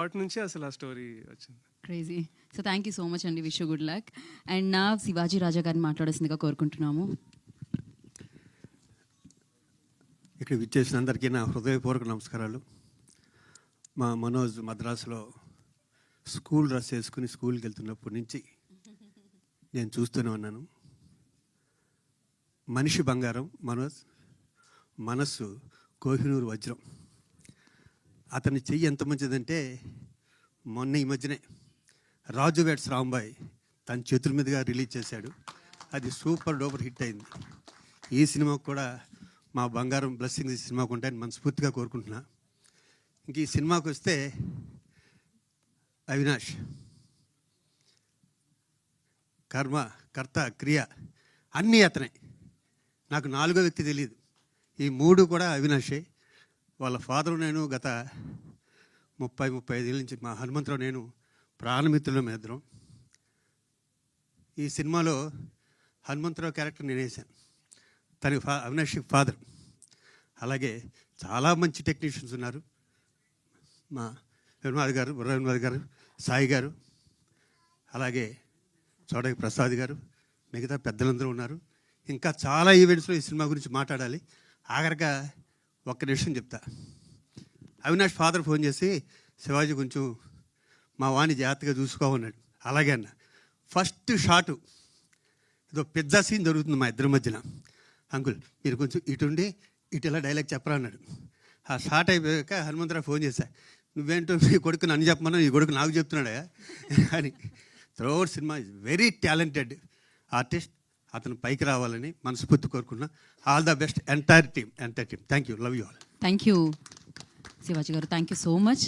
వాటి నుంచి అసలు ఆ స్టోరీ వచ్చింది. Crazy. So thank you so much అండి, wish you good luck. And నా శివాజీ రాజా గారిని మాట్లాడాల్సిందిగా కోరుకుంటున్నాము. ఇక్కడ విచ్చేసిన అందరికీ నా హృదయపూర్వక నమస్కారాలు. మా మనోజ్ మద్రాసులో స్కూల్ డ్రెస్ వేసుకుని స్కూల్కి వెళ్తున్నప్పటి నుంచి నేను చూస్తూనే ఉన్నాను. మనిషి బంగారం మనోజ్, మనస్సు కోహినూరు వజ్రం. అతని చెయ్యి ఎంత మంచిదంటే మొన్న ఈ మధ్యనే రాజు వెడ్స్ రాంబాయ్ తన చేతుల మీదుగా రిలీజ్ చేశాడు. అది సూపర్ డూపర్ హిట్ అయింది. ఈ సినిమాకు కూడా మా బంగారం బ్లెస్సింగ్స్ ఈ సినిమాకు ఉంటాయని మనస్ఫూర్తిగా కోరుకుంటున్నా. ఇంక ఈ సినిమాకు వస్తే అవినాష్ కర్మ కర్త క్రియ అన్నీ అతనే. నాకు నాలుగో వ్యక్తి తెలియదు. ఈ మూడు కూడా అవినాషే. వాళ్ళ ఫాదరు నేను గత 30-35 ఏళ్ళ నుంచి మా హనుమంతరావు నేను ప్రాణమిత్రులు మేద్దరం. ఈ సినిమాలో హనుమంతరావు క్యారెక్టర్ నేను వేశాను. తన అవినాష్ ఫాదర్. అలాగే చాలా మంచి టెక్నీషియన్స్ ఉన్నారు. మా వేణుమాధవ్ గారు, బుర్రవేణుమాధవ్ గారు, సాయి గారు, అలాగే చౌడకి ప్రసాద్ గారు, మిగతా పెద్దలందరూ ఉన్నారు. ఇంకా చాలా ఈవెంట్స్లో ఈ సినిమా గురించి మాట్లాడాలి. ఆఖరిగా ఒక్క నిమిషం చెప్తా. అవినాష్ ఫాదర్ ఫోన్ చేసి శివాజీ కొంచెం మా వాణి జాగ్రత్తగా చూసుకోమన్నాడు. అలాగే అన్న. ఫస్ట్ షాటు ఏదో పిజ్జా సీన్ జరుగుతుంది మా ఇద్దరి మధ్యన. అంకుల్ మీరు కొంచెం ఇటుండి ఇటు ఇలా డైలాగ్ చెప్పరా అన్నాడు. ఆ షాట్ అయిపోయాక హనుమంతరావు ఫోన్ చేశా, నువ్వేంటో మీ కొడుకు నన్ను చెప్పమన్నా ఈ కొడుకు నాకు చెప్తున్నాడా అని. Throughout cinema is very talented artist. అతను పైకి రావాలని మనస్ఫూర్తి కోరుకున్నా. All the best entire team. Thank you. Love you all. Thank you Shivaji గారు, థ్యాంక్ యూ సో మచ్.